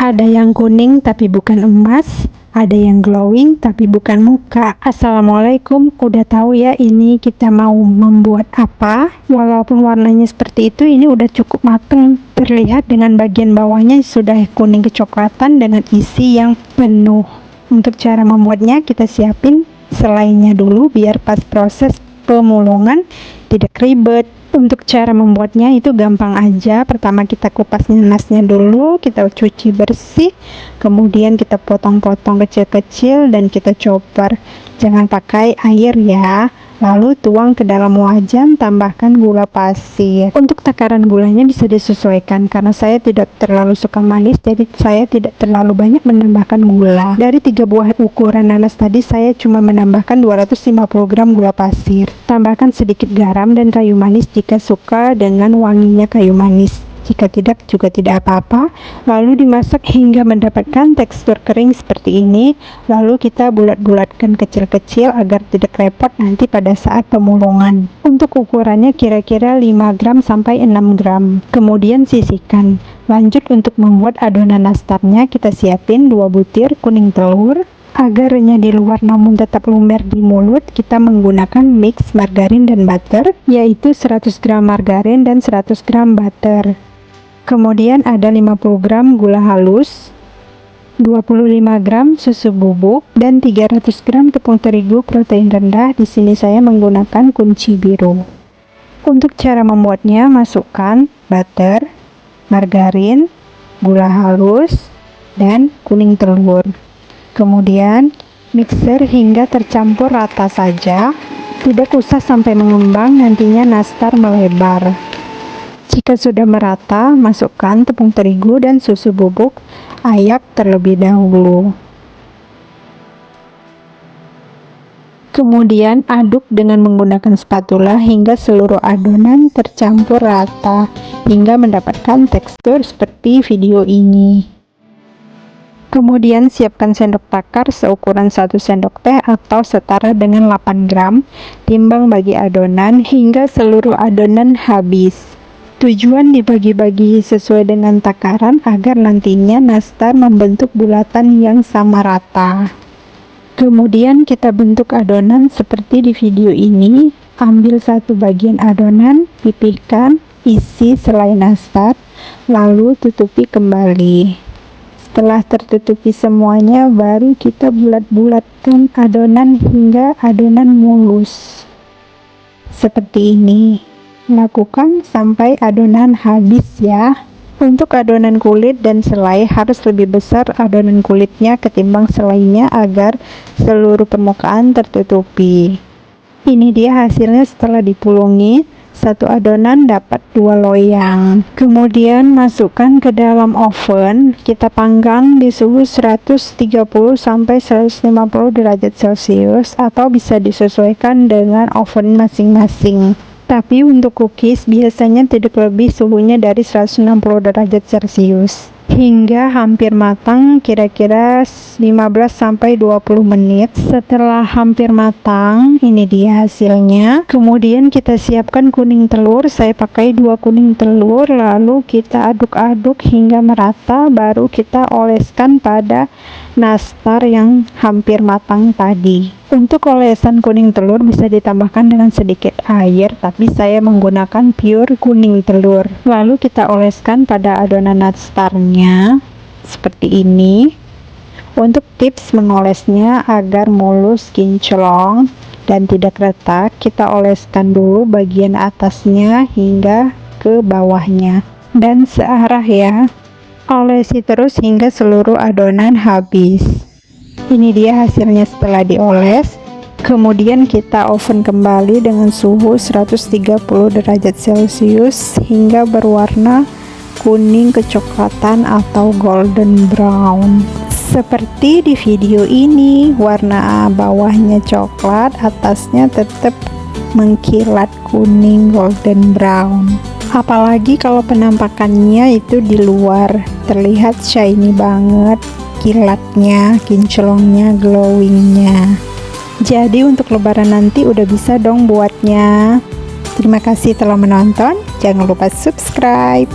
Ada yang kuning tapi bukan emas, ada yang glowing tapi bukan muka. Assalamualaikum, udah tahu ya ini kita mau membuat apa? Walaupun warnanya seperti itu, ini udah cukup mateng. Terlihat dengan bagian bawahnya sudah kuning kecoklatan dengan isi yang penuh. Untuk cara membuatnya kita siapin selainya dulu biar pas proses pemulungan tidak ribet. Untuk cara membuatnya itu gampang aja. Pertama kita kupas nanasnya dulu, kita cuci bersih, kemudian kita potong-potong kecil-kecil dan kita chopper. Jangan pakai air ya. Lalu tuang ke dalam wajan, tambahkan gula pasir. Untuk takaran gulanya bisa disesuaikan karena saya tidak terlalu suka manis, jadi saya tidak terlalu banyak menambahkan gula. Dari 3 buah ukuran nanas tadi saya cuma menambahkan 250 gram gula pasir. Tambahkan sedikit garam dan kayu manis jika suka dengan wanginya kayu manis. Jika tidak juga tidak apa-apa. Lalu dimasak hingga mendapatkan tekstur kering seperti ini. Lalu kita bulat-bulatkan kecil-kecil agar tidak repot nanti pada saat pemulungan. Untuk ukurannya kira-kira 5 gram sampai 6 gram. Kemudian sisihkan. Lanjut untuk membuat adonan nastarnya, kita siapin 2 butir kuning telur. Agar renyah di luar namun tetap lumer di mulut, kita menggunakan mix margarin dan butter, yaitu 100 gram margarin dan 100 gram butter. Kemudian ada 50 gram gula halus, 25 gram susu bubuk, dan 300 gram tepung terigu protein rendah. Di sini saya menggunakan kunci biru. Untuk cara membuatnya, masukkan butter, margarin, gula halus, dan kuning telur. Kemudian mixer hingga tercampur rata saja. Tidak usah sampai mengembang, nantinya nastar melebar. Jika sudah merata, masukkan tepung terigu dan susu bubuk, ayak terlebih dahulu. Kemudian aduk dengan menggunakan spatula hingga seluruh adonan tercampur rata, hingga mendapatkan tekstur seperti video ini. Kemudian siapkan sendok takar seukuran 1 sendok teh atau setara dengan 8 gram, timbang bagi adonan hingga seluruh adonan habis. Tujuan dibagi-bagi sesuai dengan takaran agar nantinya nastar membentuk bulatan yang sama rata. Kemudian kita bentuk adonan seperti di video ini. Ambil satu bagian adonan, pipihkan, isi selai nastar, lalu tutupi kembali. Setelah tertutupi semuanya, baru kita bulat-bulatkan adonan hingga adonan mulus. Seperti ini. Lakukan sampai adonan habis ya. Untuk adonan kulit dan selai harus lebih besar adonan kulitnya ketimbang selainya agar seluruh permukaan tertutupi. Ini dia hasilnya setelah dipulungi. Satu adonan dapat 2 loyang. Kemudian masukkan ke dalam oven. Kita panggang di suhu 130 sampai 150 derajat Celcius atau bisa disesuaikan dengan oven masing-masing. Tapi untuk cookies biasanya tidak lebih suhunya dari 160 derajat Celcius. Hingga hampir matang, kira-kira 15 sampai 20 menit. Setelah hampir matang, ini dia hasilnya. Kemudian kita siapkan kuning telur. Saya pakai 2 kuning telur, lalu kita aduk-aduk hingga merata, baru kita oleskan pada nastar yang hampir matang tadi. Untuk olesan kuning telur bisa ditambahkan dengan sedikit air, tapi saya menggunakan pure kuning telur. Lalu kita oleskan pada adonan nastarnya seperti ini. Untuk tips mengolesnya agar mulus, kinclong, dan tidak retak, kita oleskan dulu bagian atasnya hingga ke bawahnya dan searah ya. Olesi terus hingga seluruh adonan habis. Ini dia hasilnya setelah dioles. Kemudian kita oven kembali dengan suhu 130 derajat Celcius hingga berwarna kuning kecoklatan atau golden brown. Seperti di video ini, warna bawahnya coklat, atasnya tetap mengkilat kuning golden brown. Apalagi kalau penampakannya itu di luar, terlihat shiny banget, kilatnya, kinclongnya, glowingnya. Jadi untuk lebaran nanti udah bisa dong buatnya. Terima kasih telah menonton, jangan lupa subscribe.